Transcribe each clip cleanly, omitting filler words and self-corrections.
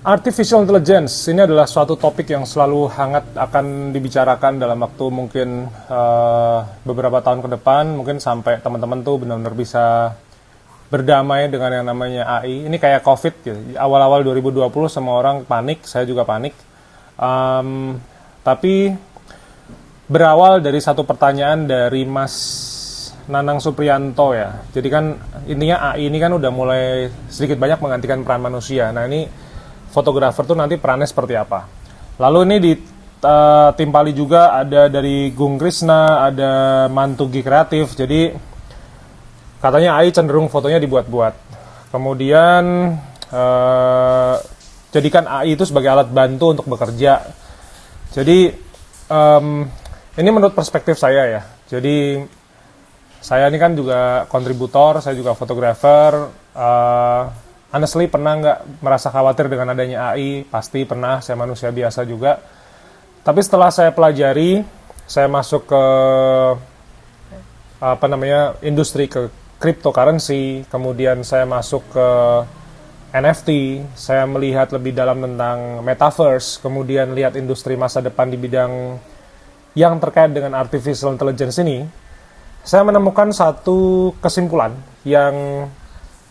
Artificial intelligence ini adalah suatu topik yang selalu hangat akan dibicarakan dalam waktu mungkin beberapa tahun ke depan, mungkin sampai teman-teman tuh benar-benar bisa berdamai dengan yang namanya AI. Ini kayak COVID gitu. Awal-awal 2020 semua orang panik, saya juga panik. Tapi berawal dari satu pertanyaan dari Mas Nanang Supriyanto ya. Jadi kan intinya AI ini kan udah mulai sedikit banyak menggantikan peran manusia. Nah ini fotografer tuh nanti perannya seperti apa. Lalu ini ditimpali juga ada dari Gung Krishna, ada Mantugi Kreatif. Jadi katanya AI cenderung fotonya dibuat-buat. Kemudian jadikan AI itu sebagai alat bantu untuk bekerja. Jadi ini menurut perspektif saya ya. Jadi saya ini kan juga kontributor, saya juga fotografer. Honestly, pernah nggak merasa khawatir dengan adanya AI? Pasti pernah, saya manusia biasa juga. Tapi setelah saya pelajari, saya masuk ke industri ke cryptocurrency, kemudian saya masuk ke NFT, saya melihat lebih dalam tentang metaverse, kemudian lihat industri masa depan di bidang yang terkait dengan artificial intelligence ini, saya menemukan satu kesimpulan yang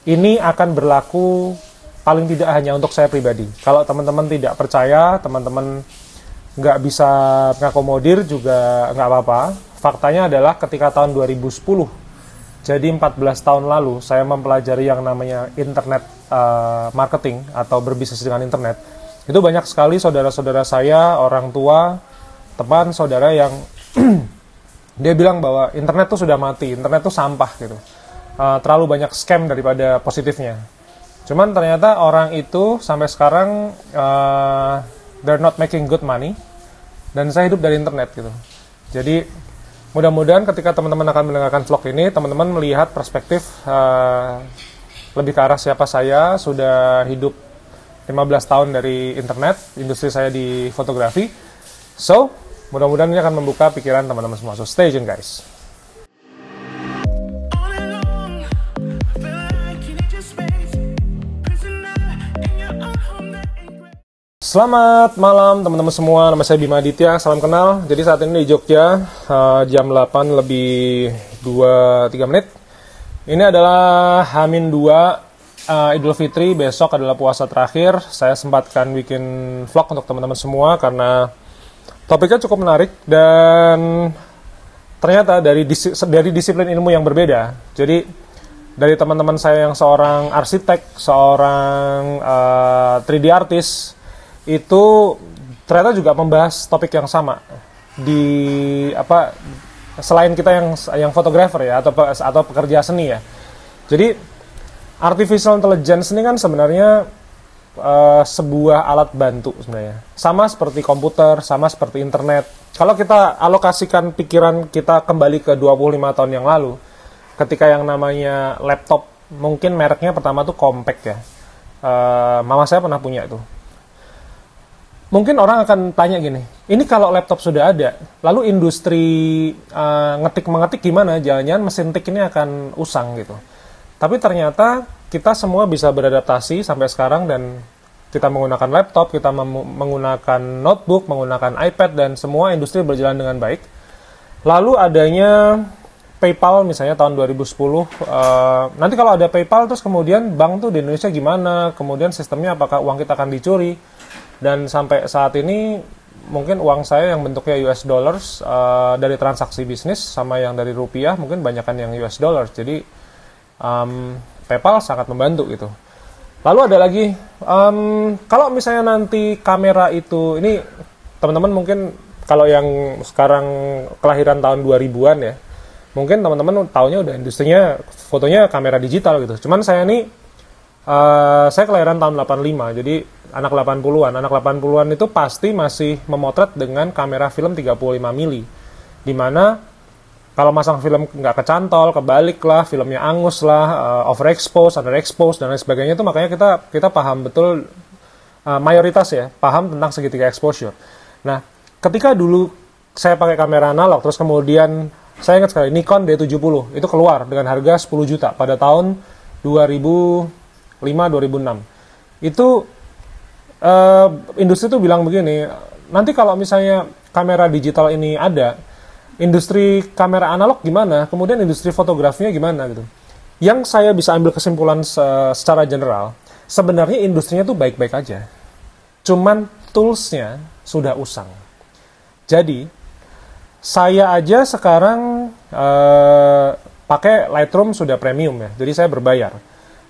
ini akan berlaku paling tidak hanya untuk saya pribadi. Kalau teman-teman tidak percaya, teman-teman nggak bisa mengakomodir juga nggak apa-apa. Faktanya adalah ketika tahun 2010, jadi 14 tahun lalu, saya mempelajari yang namanya internet marketing atau berbisnis dengan internet. Itu banyak sekali saudara-saudara saya, orang tua, teman, saudara yang dia bilang bahwa internet tuh sudah mati, internet tuh sampah gitu. Terlalu banyak scam daripada positifnya. Cuman ternyata orang itu sampai sekarang they're not making good money, dan saya hidup dari internet gitu. Jadi mudah-mudahan ketika teman-teman akan mendengarkan vlog ini, teman-teman melihat perspektif lebih ke arah siapa saya, sudah hidup 15 tahun dari internet, industri saya di fotografi. So, mudah-mudahan ini akan membuka pikiran teman-teman semua. So, stay tune guys. Selamat malam teman-teman semua, nama saya Bima Aditya, salam kenal. Jadi saat ini di Jogja, jam 8 lebih 2-3 menit. Ini adalah H-2 Idul Fitri, besok adalah puasa terakhir. Saya sempatkan bikin vlog untuk teman-teman semua karena topiknya cukup menarik dan ternyata dari disiplin ilmu yang berbeda. Jadi dari teman-teman saya yang seorang arsitek, seorang 3D artist, itu ternyata juga membahas topik yang sama di selain kita yang fotografer ya atau pekerja seni ya. Jadi artificial intelligence ini kan sebenarnya sebuah alat bantu sebenarnya. Sama seperti komputer, sama seperti internet. Kalau kita alokasikan pikiran kita kembali ke 25 tahun yang lalu, ketika yang namanya laptop, mungkin mereknya pertama tuh Compaq ya. Mama saya pernah punya itu. Mungkin orang akan tanya gini, ini kalau laptop sudah ada, lalu industri ngetik-mengetik gimana? Jangan-jangan mesin tik ini akan usang gitu. Tapi ternyata kita semua bisa beradaptasi sampai sekarang dan kita menggunakan laptop, kita menggunakan notebook, menggunakan iPad, dan semua industri berjalan dengan baik. Lalu adanya PayPal misalnya tahun 2010, nanti kalau ada PayPal terus kemudian bank tuh di Indonesia gimana? Kemudian sistemnya apakah uang kita akan dicuri? Dan sampai saat ini mungkin uang saya yang bentuknya US dollars dari transaksi bisnis sama yang dari rupiah mungkin banyakkan yang US dollars. Jadi PayPal sangat membantu gitu. Lalu ada lagi kalau misalnya nanti kamera itu, ini teman-teman mungkin kalau yang sekarang kelahiran tahun 2000-an ya, mungkin teman-teman taunya udah industrinya fotonya kamera digital gitu. Cuman saya ini saya kelahiran tahun 85, jadi anak 80-an. Anak 80-an itu pasti masih memotret dengan kamera film 35 mili. Dimana kalau masang film nggak kecantol, kebalik lah, filmnya angus lah, overexpose, underexpose, dan lain sebagainya itu makanya kita paham betul, mayoritas ya, paham tentang segitiga exposure. Nah, ketika dulu saya pakai kamera analog, terus kemudian saya ingat sekali, Nikon D70, itu keluar dengan harga 10 juta pada tahun 2005-2006. Itu industri tuh bilang begini, nanti kalau misalnya kamera digital ini ada, industri kamera analog gimana, kemudian industri fotografinya gimana gitu. Yang saya bisa ambil kesimpulan secara general, sebenarnya industrinya tuh baik-baik aja. Cuman toolsnya sudah usang. Jadi, saya aja sekarang pakai Lightroom sudah premium ya, jadi saya berbayar.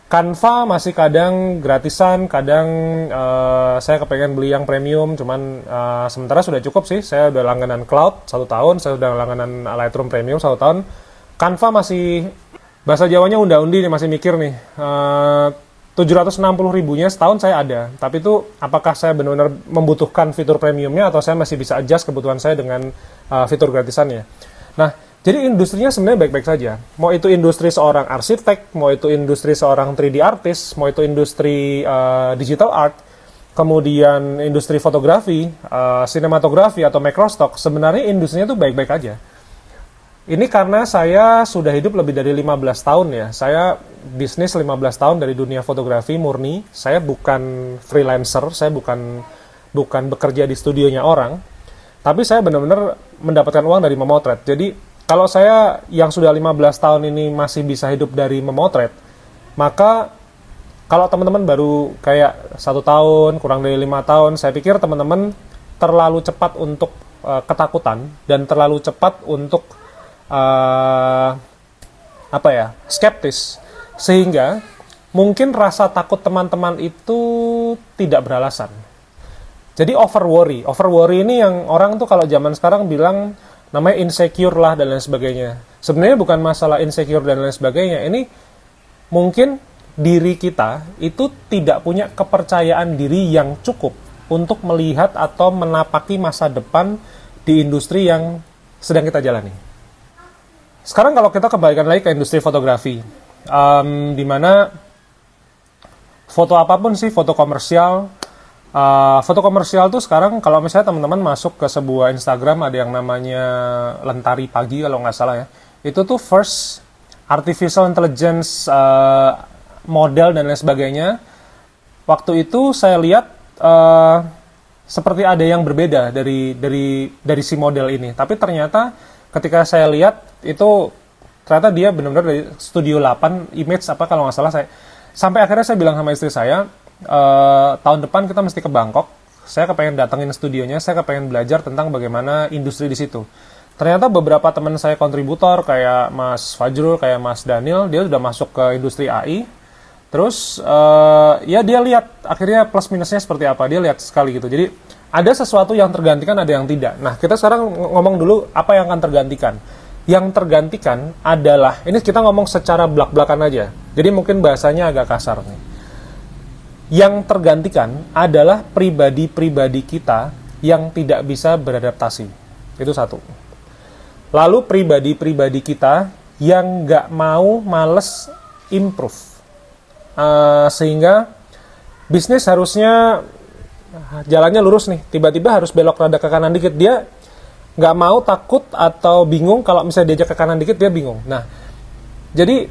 Canva masih kadang gratisan, kadang saya kepengen beli yang premium, cuman sementara sudah cukup sih. Saya udah langganan Cloud 1 tahun, saya udah langganan Lightroom Premium 1 tahun. Canva masih, bahasa Jawanya unda-undi nih, masih mikir nih. 760 ribunya setahun saya ada, tapi itu apakah saya benar-benar membutuhkan fitur premiumnya atau saya masih bisa adjust kebutuhan saya dengan fitur gratisannya. Nah, jadi industrinya sebenarnya baik-baik saja. Mau itu industri seorang arsitek, mau itu industri seorang 3D artist, mau itu industri digital art, kemudian industri fotografi, sinematografi atau macrostock, sebenarnya industrinya itu baik-baik aja. Ini karena saya sudah hidup lebih dari 15 tahun ya. Saya bisnis 15 tahun dari dunia fotografi murni. Saya bukan freelancer, saya bukan bekerja di studionya orang, tapi saya benar-benar mendapatkan uang dari memotret. Jadi kalau saya yang sudah 15 tahun ini masih bisa hidup dari memotret, maka kalau teman-teman baru kayak 1 tahun, kurang dari 5 tahun, saya pikir teman-teman terlalu cepat untuk ketakutan dan terlalu cepat untuk skeptis, sehingga mungkin rasa takut teman-teman itu tidak beralasan. Jadi over worry ini yang orang tuh kalau zaman sekarang bilang namanya insecure lah dan lain sebagainya. Sebenarnya bukan masalah insecure dan lain sebagainya. Ini mungkin diri kita itu tidak punya kepercayaan diri yang cukup untuk melihat atau menapaki masa depan di industri yang sedang kita jalani. Sekarang kalau kita kembalikan lagi ke industri fotografi, di mana foto apapun sih, foto komersial tuh sekarang kalau misalnya teman-teman masuk ke sebuah Instagram, ada yang namanya Lentari Pagi kalau nggak salah ya, itu tuh first artificial intelligence model dan lain sebagainya. Waktu itu saya lihat seperti ada yang berbeda dari si model ini, tapi ternyata ketika saya lihat itu ternyata dia benar-benar dari Studio 8 Image apa kalau nggak salah. Sampai akhirnya saya bilang sama istri saya, tahun depan kita mesti ke Bangkok. Saya kepengen datengin studionya, saya kepengen belajar tentang bagaimana industri di situ. Ternyata beberapa teman saya kontributor kayak Mas Fajrul, kayak Mas Daniel, dia sudah masuk ke industri AI. Terus ya dia lihat akhirnya plus minusnya seperti apa, dia lihat sekali gitu. Jadi ada sesuatu yang tergantikan, ada yang tidak. Nah, kita sekarang ngomong dulu apa yang akan tergantikan. Yang tergantikan adalah, ini kita ngomong secara belak-belakan aja, jadi mungkin bahasanya agak kasar nih. Yang tergantikan adalah pribadi-pribadi kita yang tidak bisa beradaptasi. Itu satu. Lalu pribadi-pribadi kita yang nggak mau, males improve. Sehingga bisnis harusnya jalannya lurus nih, tiba-tiba harus belok rada ke kanan dikit. Dia nggak mau, takut atau bingung kalau misalnya diajak ke kanan dikit dia bingung. Nah, jadi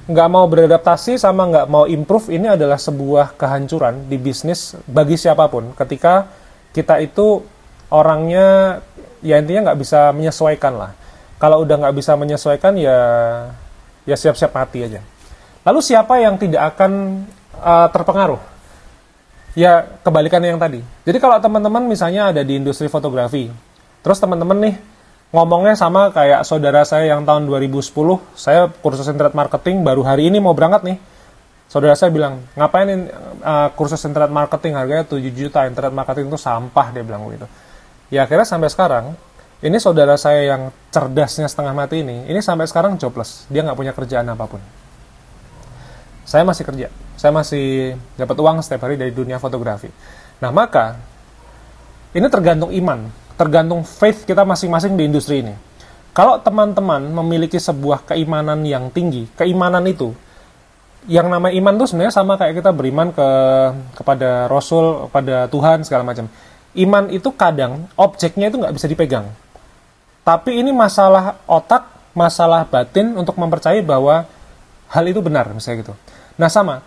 nggak mau beradaptasi sama nggak mau improve ini adalah sebuah kehancuran di bisnis bagi siapapun. Ketika kita itu orangnya ya intinya nggak bisa menyesuaikan lah. Kalau udah nggak bisa menyesuaikan ya siap-siap mati aja. Lalu siapa yang tidak akan terpengaruh? Ya kebalikannya yang tadi. Jadi kalau teman-teman misalnya ada di industri fotografi, terus teman-teman nih ngomongnya sama kayak saudara saya yang tahun 2010, saya kursus internet marketing baru hari ini mau berangkat nih. Saudara saya bilang, ngapain kursus internet marketing harganya 7 juta, internet marketing itu sampah, dia bilang begitu. Ya akhirnya sampai sekarang, ini saudara saya yang cerdasnya setengah mati ini sampai sekarang jobless, dia nggak punya kerjaan apapun. Saya masih kerja, saya masih dapat uang setiap hari dari dunia fotografi. Nah maka, ini tergantung iman, tergantung faith kita masing-masing di industri ini. Kalau teman-teman memiliki sebuah keimanan yang tinggi, keimanan itu, yang nama iman itu sebenarnya sama kayak kita beriman kepada Rasul, kepada Tuhan, segala macam. Iman itu kadang, objeknya itu nggak bisa dipegang. Tapi ini masalah otak, masalah batin untuk mempercayai bahwa hal itu benar, misalnya gitu. Nah sama,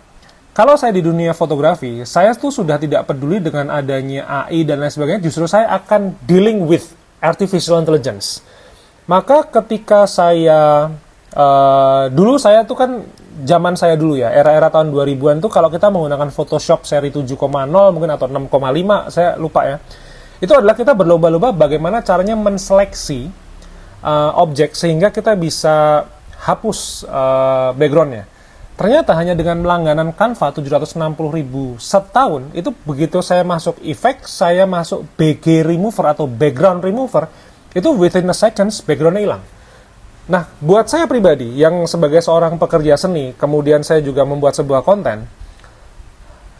Kalau saya di dunia fotografi, saya tuh sudah tidak peduli dengan adanya AI dan lain sebagainya, justru saya akan dealing with artificial intelligence. Maka ketika saya, dulu saya tuh kan, zaman saya dulu ya, era-era tahun 2000-an tuh kalau kita menggunakan Photoshop seri 7,0 mungkin atau 6,5, saya lupa ya. Itu adalah kita berlomba-lomba bagaimana caranya menseleksi objek sehingga kita bisa hapus backgroundnya. Ternyata hanya dengan langganan Canva 760.000 setahun, itu begitu saya masuk effect, saya masuk BG remover atau background remover, itu within a seconds backgroundnya hilang. Nah, buat saya pribadi, yang sebagai seorang pekerja seni, kemudian saya juga membuat sebuah konten,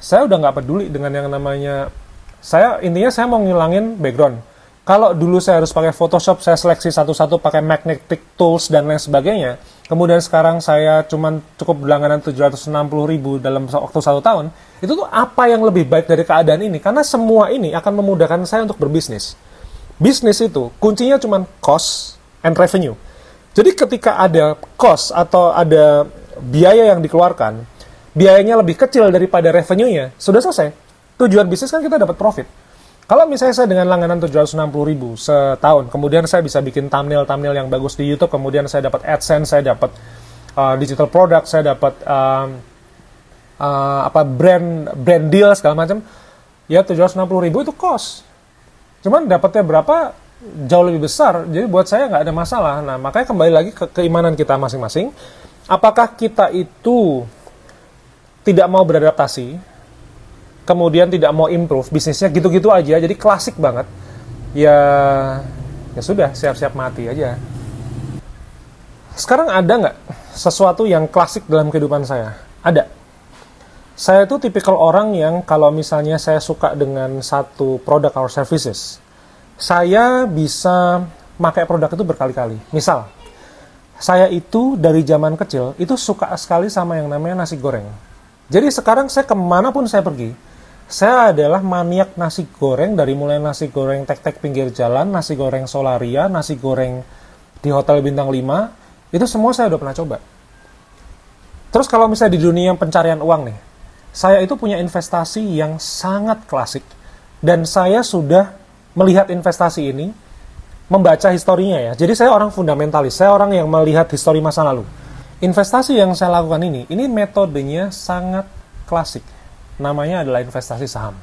saya udah nggak peduli dengan yang namanya, intinya saya mau ngilangin background. Kalau dulu saya harus pakai Photoshop, saya seleksi satu-satu pakai magnetic tools dan lain sebagainya. Kemudian sekarang saya cukup berlangganan 760.000 dalam waktu 1 tahun. Itu tuh apa yang lebih baik dari keadaan ini? Karena semua ini akan memudahkan saya untuk berbisnis. Bisnis itu kuncinya cuma cost and revenue. Jadi ketika ada cost atau ada biaya yang dikeluarkan, biayanya lebih kecil daripada revenue-nya, sudah selesai. Tujuan bisnis kan kita dapat profit. Kalau misalnya saya dengan langganan 760.000 setahun, kemudian saya bisa bikin thumbnail yang bagus di YouTube, kemudian saya dapat AdSense, saya dapat digital product, saya dapat brand deal segala macam, ya 760.000 itu cost. Cuman dapatnya berapa jauh lebih besar, jadi buat saya nggak ada masalah. Nah, makanya kembali lagi ke keimanan kita masing-masing. Apakah kita itu tidak mau beradaptasi, kemudian tidak mau improve, bisnisnya gitu-gitu aja, jadi klasik banget, ya sudah, siap-siap mati aja. Sekarang ada nggak sesuatu yang klasik dalam kehidupan saya? Ada. Saya itu tipikal orang yang kalau misalnya saya suka dengan satu produk or services, saya bisa pakai produk itu berkali-kali. Misal, saya itu dari zaman kecil, itu suka sekali sama yang namanya nasi goreng. Jadi sekarang saya kemanapun saya pergi, saya adalah maniak nasi goreng, dari mulai nasi goreng tek-tek pinggir jalan, nasi goreng Solaria, nasi goreng di Hotel Bintang 5, itu semua saya udah pernah coba. Terus kalau misalnya di dunia pencarian uang nih, saya itu punya investasi yang sangat klasik, dan saya sudah melihat investasi ini, membaca historinya ya. Jadi saya orang fundamentalis, saya orang yang melihat histori masa lalu. Investasi yang saya lakukan ini metodenya sangat klasik. Namanya adalah investasi saham.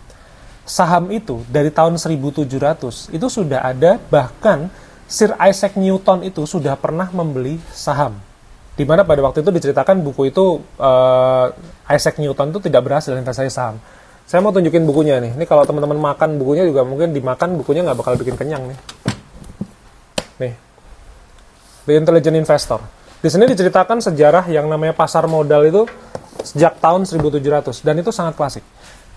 Saham itu dari tahun 1700 itu sudah ada, bahkan Sir Isaac Newton itu sudah pernah membeli saham. Di mana pada waktu itu diceritakan buku itu Isaac Newton itu tidak berhasil investasi saham. Saya mau tunjukin bukunya nih. Ini kalau teman-teman makan bukunya juga mungkin dimakan bukunya nggak bakal bikin kenyang nih. Nih, The Intelligent Investor. Di sini diceritakan sejarah yang namanya pasar modal itu sejak tahun 1700, dan itu sangat klasik.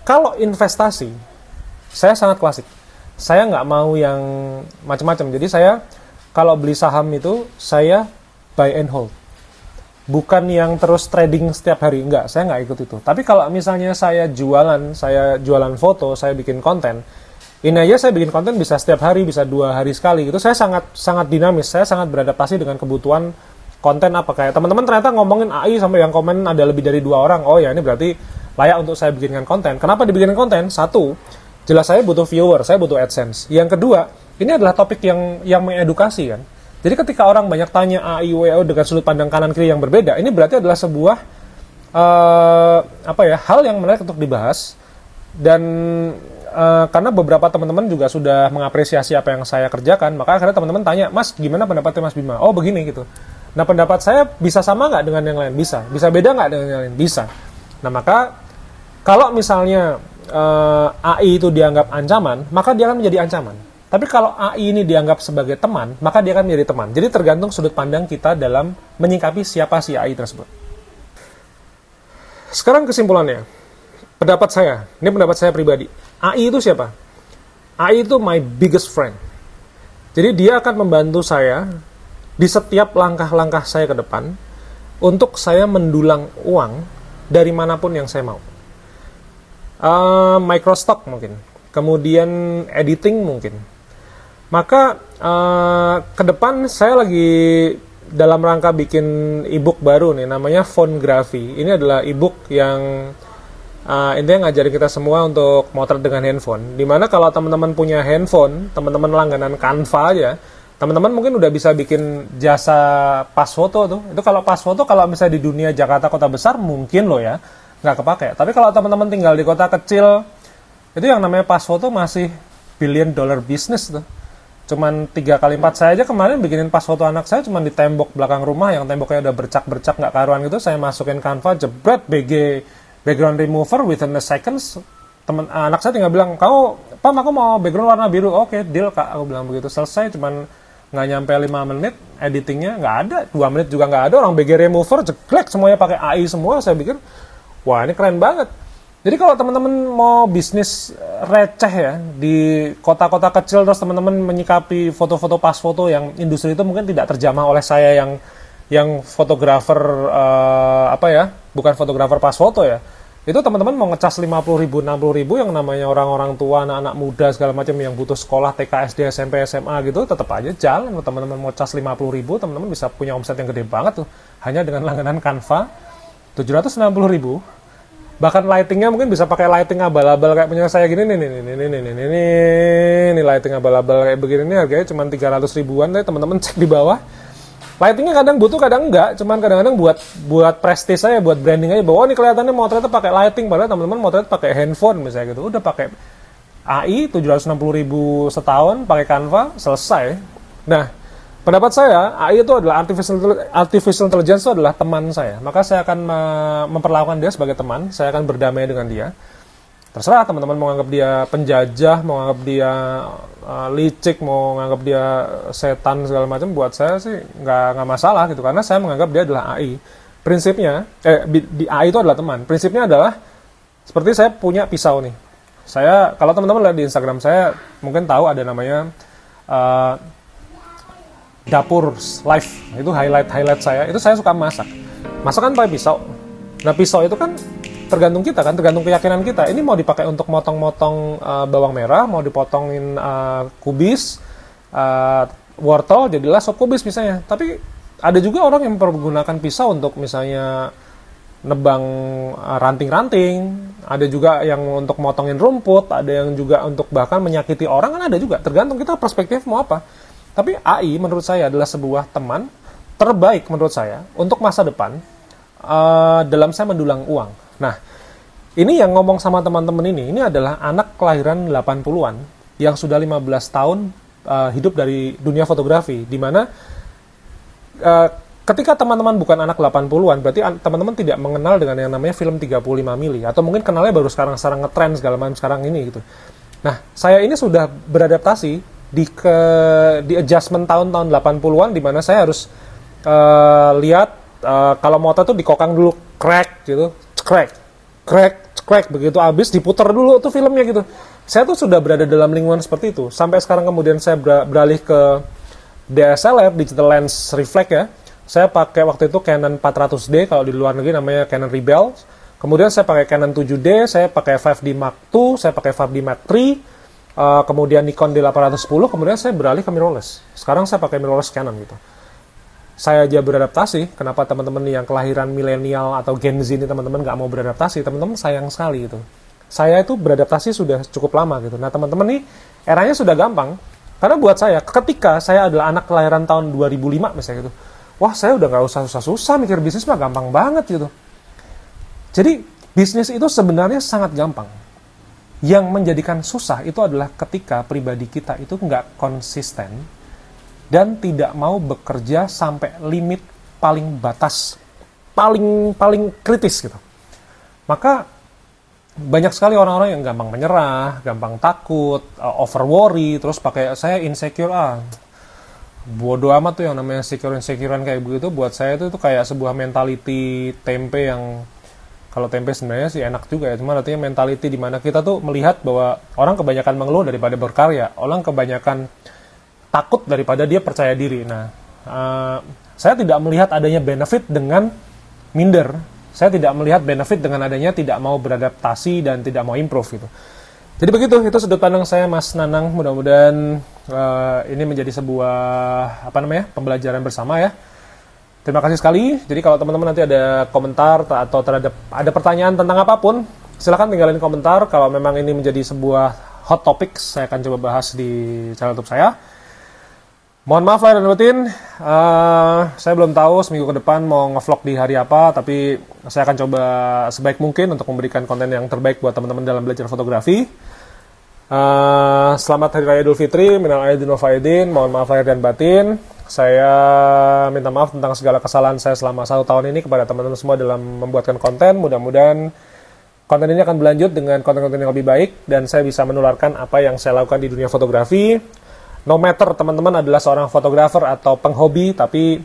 Kalau investasi, saya sangat klasik. Saya nggak mau yang macam-macam. Jadi saya kalau beli saham itu saya buy and hold. Bukan yang terus trading setiap hari, enggak, saya nggak ikut itu. Tapi kalau misalnya saya jualan foto, saya bikin konten, ini aja saya bikin konten bisa setiap hari, bisa 2 hari sekali. Itu saya sangat dinamis, saya sangat beradaptasi dengan kebutuhan konten apa. Kayak teman-teman ternyata ngomongin AI sampai yang komen ada lebih dari 2 orang. Oh ya, ini berarti layak untuk saya bikinkan konten. Kenapa dibikin konten? Satu, jelas saya butuh viewer, saya butuh AdSense. Yang kedua, ini adalah topik yang mengedukasi kan. Jadi ketika orang banyak tanya AI, WO dengan sudut pandang kanan kiri yang berbeda, ini berarti adalah sebuah hal yang menarik untuk dibahas. Dan karena beberapa teman-teman juga sudah mengapresiasi apa yang saya kerjakan, maka akhirnya teman-teman tanya, Mas, gimana pendapatnya Mas Bima? Oh, begini gitu. Nah, pendapat saya bisa sama nggak dengan yang lain? Bisa. Bisa beda nggak dengan yang lain? Bisa. Nah, maka kalau misalnya AI itu dianggap ancaman, maka dia akan menjadi ancaman. Tapi kalau AI ini dianggap sebagai teman, maka dia akan menjadi teman. Jadi tergantung sudut pandang kita dalam menyikapi siapa si AI tersebut. Sekarang kesimpulannya, pendapat saya, ini pendapat saya pribadi. AI itu siapa? AI itu my biggest friend. Jadi dia akan membantu saya di setiap langkah-langkah saya ke depan untuk saya mendulang uang dari manapun yang saya mau. Microstock mungkin, kemudian editing mungkin. Maka ke depan saya lagi dalam rangka bikin ebook baru nih, namanya Phonegraphy. Ini adalah ebook yang intinya ngajarin kita semua untuk motret dengan handphone. Dimana kalau teman-teman punya handphone, teman-teman langganan Canva aja, teman-teman mungkin udah bisa bikin jasa pas foto tuh. Itu kalau pas foto, kalau misalnya di dunia Jakarta kota besar mungkin loh ya, nggak kepake. Tapi kalau teman-teman tinggal di kota kecil, itu yang namanya pas foto masih billion dollar business tuh. Cuman 3x4 saya aja kemarin bikinin pas foto anak saya cuman di tembok belakang rumah yang temboknya udah bercak-bercak nggak karuan gitu. Saya masukin Canva, jebret background remover within a seconds. Anak saya tinggal bilang, Pak, aku mau background warna biru. Oke, deal Kak, aku bilang begitu. Selesai, cuman nggak nyampe 5 menit, editingnya nggak ada, 2 menit juga nggak ada. Orang BG remover, jeglek, semuanya pakai AI semua. Saya pikir, wah ini keren banget. Jadi kalau teman-teman mau bisnis receh ya, di kota-kota kecil, terus teman-teman menyikapi foto-foto pas foto yang industri itu mungkin tidak terjamah oleh saya yang fotografer, bukan fotografer pas foto ya. Itu teman-teman mau ngecas 50.000, 60.000 yang namanya orang-orang tua, anak-anak muda segala macam yang butuh sekolah TK, SD, SMP, SMA gitu, tetap aja jalan. Teman-teman mau cas 50.000, teman-teman bisa punya omset yang gede banget tuh, hanya dengan langganan Canva 760.000. Bahkan lightingnya mungkin bisa pakai lighting abal-abal kayak punya saya gini nih lighting abal-abal kayak begini nih, harganya cuma 300 ribuan. Teman-teman cek di bawah. Lightingnya kadang butuh, kadang enggak. Cuman kadang-kadang buat prestis saya, buat branding aja. Bahwa ini kelihatannya motretnya pakai lighting, padahal teman-teman motret pakai handphone misalnya gitu. Udah pakai AI 760.000 setahun, pakai Canva, selesai. Nah, pendapat saya, AI itu adalah artificial intelligence itu adalah teman saya. Maka saya akan memperlakukan dia sebagai teman. Saya akan berdamai dengan dia. Terserah teman-teman mau nganggap dia penjajah, mau nganggap dia licik, mau nganggap dia setan segala macam, buat saya sih nggak masalah gitu, karena saya menganggap dia adalah AI. Prinsipnya di AI itu adalah teman. Prinsipnya adalah seperti saya punya pisau nih. Saya, kalau teman-teman lihat di Instagram saya mungkin tahu ada namanya dapur live, itu highlight saya. Itu saya suka masak kan pakai pisau. Nah, pisau itu kan tergantung kita kan, tergantung keyakinan kita. Ini mau dipakai untuk motong-motong bawang merah, mau dipotongin kubis, wortel, jadilah sop kubis misalnya. Tapi ada juga orang yang mempergunakan pisau untuk misalnya nebang ranting-ranting, ada juga yang untuk motongin rumput, ada yang juga untuk bahkan menyakiti orang, kan ada juga. Tergantung kita perspektif mau apa. Tapi AI menurut saya adalah sebuah teman terbaik menurut saya untuk masa depan dalam saya mendulang uang. Nah, ini yang ngomong sama teman-teman ini adalah anak kelahiran 80-an yang sudah 15 tahun hidup dari dunia fotografi, di mana ketika teman-teman bukan anak 80-an, berarti teman-teman tidak mengenal dengan yang namanya film 35 mili, atau mungkin kenalnya baru sekarang ngetren segala macam sekarang ini gitu. Nah, saya ini sudah beradaptasi di adjustment tahun-tahun 80-an, di mana saya harus lihat kalau motor tuh dikokang dulu, crack gitu, crack, begitu habis diputar dulu tuh filmnya gitu. Saya tuh sudah berada dalam lingkungan seperti itu. Sampai sekarang kemudian saya beralih ke DSLR, digital lens reflex ya. Saya pakai waktu itu Canon 400D, kalau di luar negeri namanya Canon Rebel. Kemudian saya pakai Canon 7D, saya pakai 5D Mark II, saya pakai 5D Mark III, kemudian Nikon D810, kemudian saya beralih ke mirrorless. Sekarang saya pakai mirrorless Canon gitu. Saya aja beradaptasi, kenapa teman-teman yang kelahiran milenial atau Gen Z ini teman-teman nggak mau beradaptasi, teman-teman sayang sekali gitu. Saya itu beradaptasi sudah cukup lama gitu. Nah, teman-teman nih eranya sudah gampang, karena buat saya, ketika saya adalah anak kelahiran tahun 2005 misalnya gitu, wah saya udah nggak usah susah-susah mikir bisnis mah gampang banget gitu. Jadi bisnis itu sebenarnya sangat gampang. Yang menjadikan susah itu adalah ketika pribadi kita itu nggak konsisten dan tidak mau bekerja sampai limit paling batas, paling kritis gitu. Maka banyak sekali orang-orang yang gampang menyerah, gampang takut, over worry, terus pakai saya insecure, bodoh amat tuh yang namanya insecurean kayak begitu. Buat saya itu kayak sebuah mentality tempe yang, kalau tempe sebenarnya sih enak juga ya, cuma artinya mentality di mana kita tuh melihat bahwa orang kebanyakan mengeluh daripada berkarya, orang kebanyakan takut daripada dia percaya diri. Nah, saya tidak melihat adanya benefit dengan minder. Saya tidak melihat benefit dengan adanya tidak mau beradaptasi dan tidak mau improve gitu. Jadi begitu, itu sudut pandang saya, Mas Nanang. Mudah-mudahan ini menjadi sebuah pembelajaran bersama ya. Terima kasih sekali. Jadi kalau teman-teman nanti ada komentar atau ada pertanyaan tentang apapun, Silahkan tinggalin komentar kalau memang ini menjadi sebuah hot topic, saya akan coba bahas di channel YouTube saya. Mohon maaf lahir dan batin, saya belum tahu seminggu ke depan mau ngevlog di hari apa, tapi saya akan coba sebaik mungkin untuk memberikan konten yang terbaik buat teman-teman dalam belajar fotografi. Selamat Hari Raya Idul Fitri, minal aidin wal faidin, mohon maaf lahir dan batin. Saya minta maaf tentang segala kesalahan saya selama 1 tahun ini kepada teman-teman semua dalam membuatkan konten. Mudah-mudahan konten ini akan berlanjut dengan konten-konten yang lebih baik, dan saya bisa menularkan apa yang saya lakukan di dunia fotografi. No matter teman-teman adalah seorang fotografer atau penghobi, tapi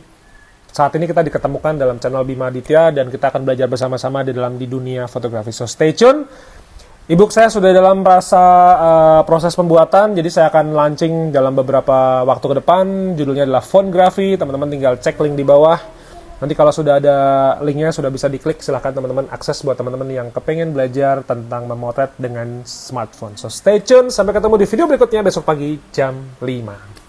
saat ini kita diketemukan dalam channel Bima Aditya, dan kita akan belajar bersama-sama di dunia fotografi. So stay tune. Ebook saya sudah dalam proses pembuatan, jadi saya akan launching dalam beberapa waktu ke depan. Judulnya adalah Phonegraphy, teman-teman tinggal cek link di bawah. Nanti kalau sudah ada linknya, sudah bisa diklik, silahkan teman-teman akses buat teman-teman yang kepengen belajar tentang memotret dengan smartphone. So stay tune, sampai ketemu di video berikutnya besok pagi jam 5.